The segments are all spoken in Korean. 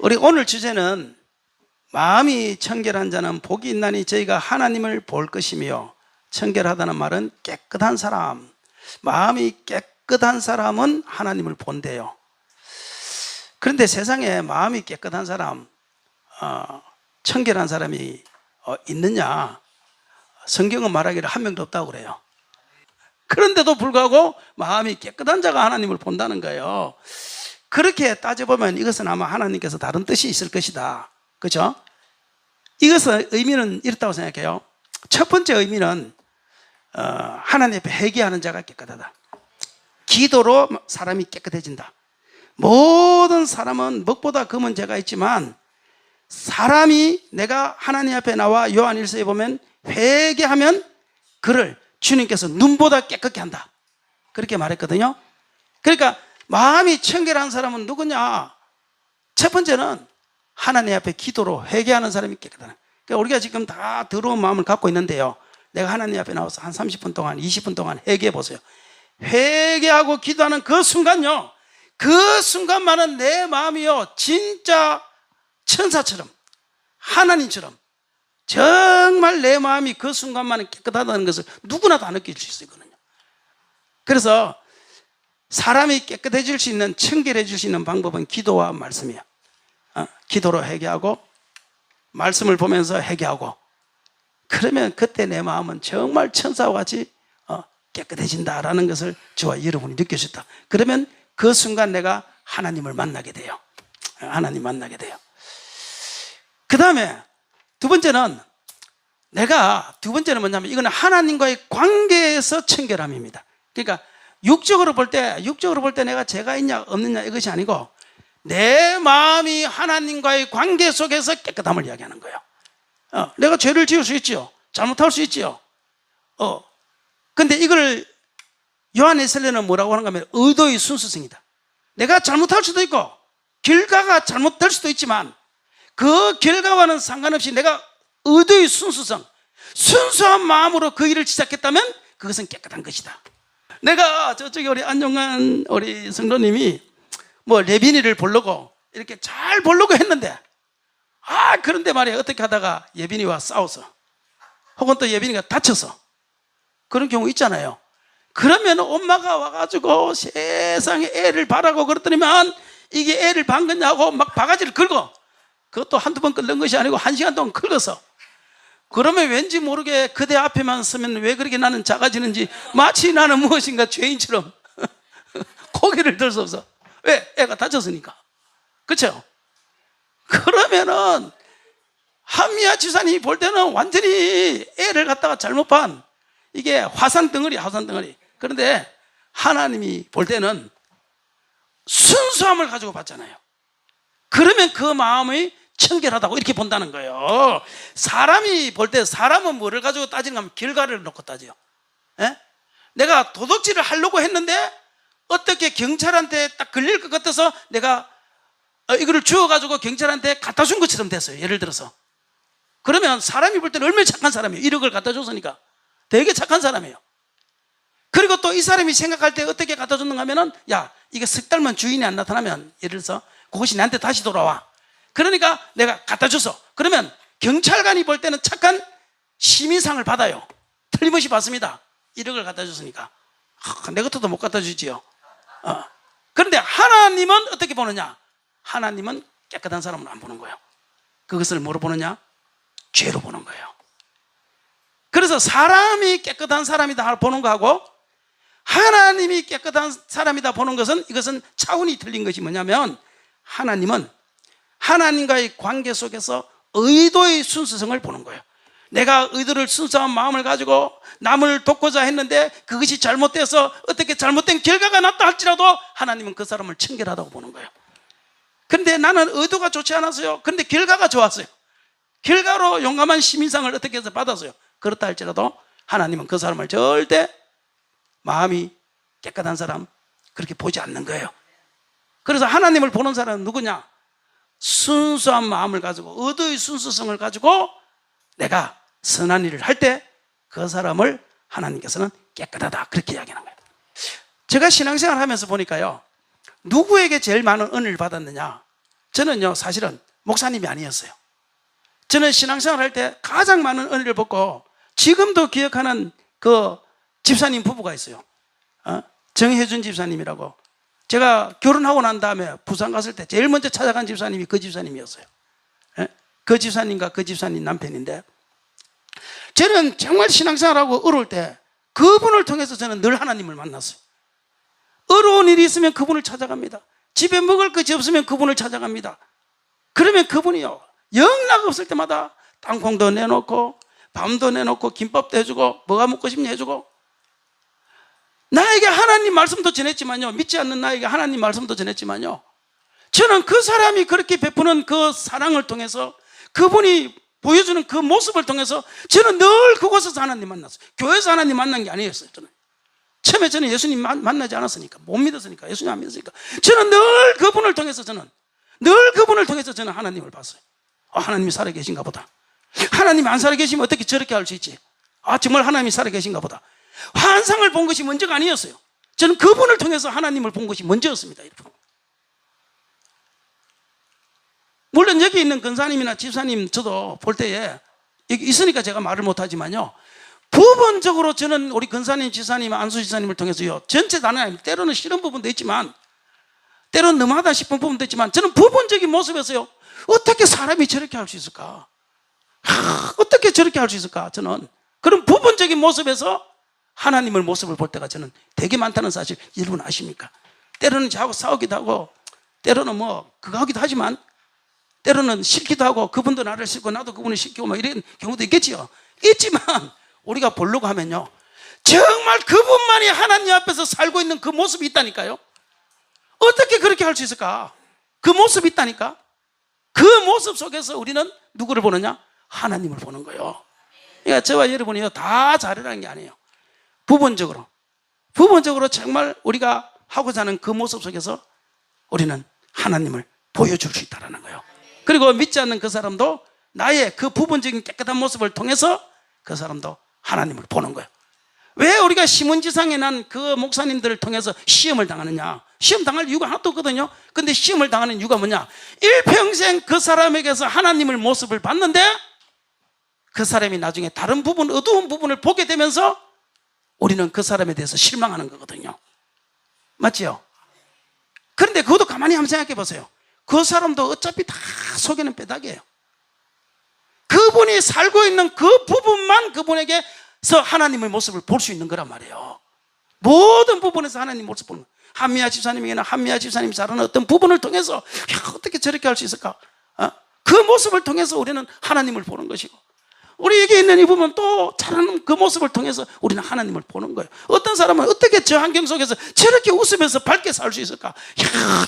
우리 오늘 주제는 마음이 청결한 자는 복이 있나니 저희가 하나님을 볼 것이며, 청결하다는 말은 깨끗한 사람, 마음이 깨끗한 사람은 하나님을 본대요. 그런데 세상에 마음이 깨끗한 사람, 청결한 사람이 있느냐? 성경은 말하기를 한 명도 없다고 그래요. 그런데도 불구하고 마음이 깨끗한 자가 하나님을 본다는 거예요. 그렇게 따져보면 이것은 아마 하나님께서 다른 뜻이 있을 것이다. 그렇죠? 이것의 의미는 이렇다고 생각해요. 첫 번째 의미는 하나님 앞에 회개하는 자가 깨끗하다. 기도로 사람이 깨끗해진다. 모든 사람은 먹보다 금은 죄가 있지만, 사람이 내가 하나님 앞에 나와 요한일서에 보면 회개하면 그를 주님께서 눈보다 깨끗게 한다, 그렇게 말했거든요. 그러니까 마음이 청결한 사람은 누구냐? 첫 번째는 하나님 앞에 기도로 회개하는 사람이 깨끗하다. 그러니까 우리가 지금 다 더러운 마음을 갖고 있는데요, 내가 하나님 앞에 나와서 한 30분 동안 20분 동안 회개해 보세요. 회개하고 기도하는 그 순간요, 그 순간만은 내 마음이요 진짜 천사처럼, 하나님처럼 정말 내 마음이 그 순간만은 깨끗하다는 것을 누구나 다 느낄 수 있거든요. 그래서 사람이 깨끗해질 수 있는, 청결해질 수 있는 방법은 기도와 말씀이에요. 기도로 회개하고 말씀을 보면서 회개하고, 그러면 그때 내 마음은 정말 천사와 같이 깨끗해진다라는 것을 저와 여러분이 느껴졌다. 그러면 그 순간 내가 하나님을 만나게 돼요. 하나님 만나게 돼요. 그 다음에 두 번째는 뭐냐면, 이거는 하나님과의 관계에서 청결함입니다. 그러니까 육적으로 볼 때 내가 죄가 있냐 없느냐 이것이 아니고, 내 마음이 하나님과의 관계 속에서 깨끗함을 이야기하는 거예요. 내가 죄를 지을 수 있지요. 잘못할 수 있지요. 근데 이걸 요한에셀레는 뭐라고 하는가 하면 의도의 순수성이다. 내가 잘못할 수도 있고 결과가 잘못될 수도 있지만, 그 결과와는 상관없이 내가 의도의 순수성, 순수한 마음으로 그 일을 시작했다면 그것은 깨끗한 것이다. 내가 저쪽에 우리 안용환 우리 성도님이 뭐 레빈이를 보려고 이렇게 잘 보려고 했는데, 그런데 말이야, 어떻게 하다가 예빈이와 싸워서, 혹은 또 예빈이가 다쳐서, 그런 경우 있잖아요. 그러면 엄마가 와가지고 세상에 애를 바라고 그랬더니만, 이게 애를 반 거냐고 막 바가지를 긁어. 그것도 한두 번 긁는 것이 아니고 1시간 동안 긁어서. 그러면 왠지 모르게 그대 앞에만 서면 왜 그렇게 나는 작아지는지, 마치 나는 무엇인가 죄인처럼 고개를 들 수 없어. 왜? 애가 다쳤으니까. 그렇죠? 그러면은 한미아 지사님이 볼 때는 완전히 애를 갖다가 잘못 반, 이게 화산 덩어리. 그런데 하나님이 볼 때는 순수함을 가지고 봤잖아요. 그러면 그 마음이 청결하다고 이렇게 본다는 거예요. 사람이 볼 때, 사람은 뭐를 가지고 따지는가 하면 결과를 놓고 따져요. 내가 도둑질을 하려고 했는데 어떻게 경찰한테 딱 걸릴 것 같아서 내가 이거를 주워가지고 경찰한테 갖다 준 것처럼 됐어요. 예를 들어서. 그러면 사람이 볼 때는 얼마나 착한 사람이에요. 1억을 갖다 줬으니까 되게 착한 사람이에요. 그리고 또 이 사람이 생각할 때 어떻게 갖다 줬는가 하면은, 야, 이게 석 달만 주인이 안 나타나면, 예를 들어서 그것이 나한테 다시 돌아와. 그러니까 내가 갖다 줬어. 그러면 경찰관이 볼 때는 착한 시민상을 받아요. 틀림없이 받습니다. 1억을 갖다 줬으니까. 내 것도 못 갖다 주지요. 그런데 하나님은 어떻게 보느냐? 하나님은 깨끗한 사람은 안 보는 거예요. 그것을 뭐로 보느냐? 죄로 보는 거예요. 그래서 사람이 깨끗한 사람이다 보는 거하고, 하나님이 깨끗한 사람이다 보는 것은, 이것은 차원이 틀린 것이 뭐냐면, 하나님은 하나님과의 관계 속에서 의도의 순수성을 보는 거예요. 내가 의도를 순수한 마음을 가지고 남을 돕고자 했는데 그것이 잘못돼서 어떻게 잘못된 결과가 났다 할지라도 하나님은 그 사람을 청결하다고 보는 거예요. 그런데 나는 의도가 좋지 않았어요. 그런데 결과가 좋았어요. 결과로 용감한 시민상을 어떻게 해서 받았어요. 그렇다 할지라도 하나님은 그 사람을 절대 마음이 깨끗한 사람 그렇게 보지 않는 거예요. 그래서 하나님을 보는 사람은 누구냐? 순수한 마음을 가지고, 의도의 순수성을 가지고 내가 선한 일을 할 때 그 사람을 하나님께서는 깨끗하다, 그렇게 이야기하는 거예요. 제가 신앙생활 하면서 보니까요, 누구에게 제일 많은 은혜를 받았느냐? 저는요 사실은 목사님이 아니었어요. 저는 신앙생활 할 때 가장 많은 은혜를 받고 지금도 기억하는 그 집사님 부부가 있어요. 정혜준 집사님이라고. 제가 결혼하고 난 다음에 부산 갔을 때 제일 먼저 찾아간 집사님이 그 집사님이었어요. 그 집사님과 그 집사님 남편인데, 저는 정말 신앙생활하고 어려울 때 그분을 통해서 저는 늘 하나님을 만났어요. 어려운 일이 있으면 그분을 찾아갑니다. 집에 먹을 것이 없으면 그분을 찾아갑니다. 그러면 그분이요 영락 없을 때마다 땅콩도 내놓고 밤도 내놓고 김밥도 해주고 뭐가 먹고 싶냐 해주고, 나에게 하나님 말씀도 전했지만요, 믿지 않는 나에게 하나님 말씀도 전했지만요, 저는 그 사람이 그렇게 베푸는 그 사랑을 통해서, 그분이 보여주는 그 모습을 통해서 저는 늘 그곳에서 하나님 만났어요. 교회에서 하나님 만난 게 아니었어요. 처음에 저는 예수님 만나지 않았으니까, 못 믿었으니까, 예수님 안 믿었으니까 저는 늘 그분을 통해서 저는 하나님을 봤어요. 하나님이 살아계신가 보다. 하나님이 안 살아계시면 어떻게 저렇게 할 수 있지? 정말 하나님이 살아계신가 보다. 환상을 본 것이 먼저가 아니었어요. 저는 그분을 통해서 하나님을 본 것이 먼저였습니다. 물론 여기 있는 권사님이나 집사님 저도 볼 때에 여기 있으니까 제가 말을 못하지만요, 부분적으로 저는 우리 권사님, 집사님, 안수 집사님을 통해서요, 전체 다는 아닙니다. 때로는 싫은 부분도 있지만, 때로는 너무하다 싶은 부분도 있지만, 저는 부분적인 모습에서요, 어떻게 사람이 저렇게 할 수 있을까? 어떻게 저렇게 할 수 있을까? 저는 그런 부분적인 모습에서 하나님의 모습을 볼 때가 저는 되게 많다는 사실 여러분 아십니까? 때로는 저하고 싸우기도 하고, 때로는 뭐 그거 하기도 하지만, 때로는 싫기도 하고, 그분도 나를 싫고 나도 그분을 싫고 뭐 이런 경우도 있겠지요. 있지만 우리가 보려고 하면요, 정말 그분만이 하나님 앞에서 살고 있는 그 모습이 있다니까요. 어떻게 그렇게 할 수 있을까? 그 모습이 있다니까. 그 모습 속에서 우리는 누구를 보느냐? 하나님을 보는 거예요. 그러니까 저와 여러분이요, 다 잘하라는 게 아니에요. 부분적으로 정말 우리가 하고자 하는 그 모습 속에서 우리는 하나님을 보여줄 수 있다는 거예요. 그리고 믿지 않는 그 사람도 나의 그 부분적인 깨끗한 모습을 통해서 그 사람도 하나님을 보는 거예요. 왜 우리가 시몬지상에 난 그 목사님들을 통해서 시험을 당하느냐? 시험 당할 이유가 하나도 없거든요. 근데 시험을 당하는 이유가 뭐냐? 일평생 그 사람에게서 하나님의 모습을 봤는데 그 사람이 나중에 다른 부분, 어두운 부분을 보게 되면서 우리는 그 사람에 대해서 실망하는 거거든요. 맞지요? 그런데 그것도 가만히 한번 생각해 보세요. 그 사람도 어차피 다 속에는 뼈다귀예요. 그분이 살고 있는 그 부분만 그분에게서 하나님의 모습을 볼 수 있는 거란 말이에요. 모든 부분에서 하나님 모습을 보는 거예요. 한미아 집사님에게는 한미아 집사님이 잘하는 어떤 부분을 통해서 어떻게 저렇게 할 수 있을까? 그 모습을 통해서 우리는 하나님을 보는 것이고, 우리에게 있는 이 부분 또 잘하는 그 모습을 통해서 우리는 하나님을 보는 거예요. 어떤 사람은 어떻게 저 환경 속에서 저렇게 웃으면서 밝게 살 수 있을까?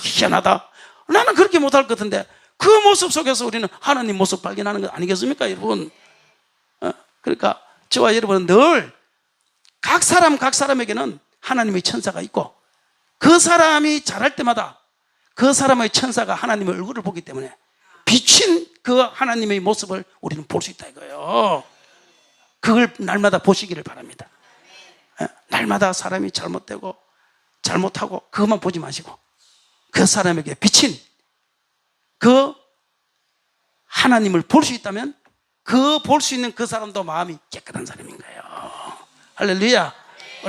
희한하다. 나는 그렇게 못할 것 같은데, 그 모습 속에서 우리는 하나님 모습 발견하는 것 아니겠습니까, 여러분? 그러니까 저와 여러분은 늘 각 사람에게는 하나님의 천사가 있고, 그 사람이 잘할 때마다 그 사람의 천사가 하나님의 얼굴을 보기 때문에 비친 그 하나님의 모습을 우리는 볼 수 있다 이거예요. 그걸 날마다 보시기를 바랍니다. 날마다 사람이 잘못되고 잘못하고 그것만 보지 마시고, 그 사람에게 비친 그 하나님을 볼 수 있다면 그 볼 수 있는 그 사람도 마음이 깨끗한 사람인 거예요. 할렐루야.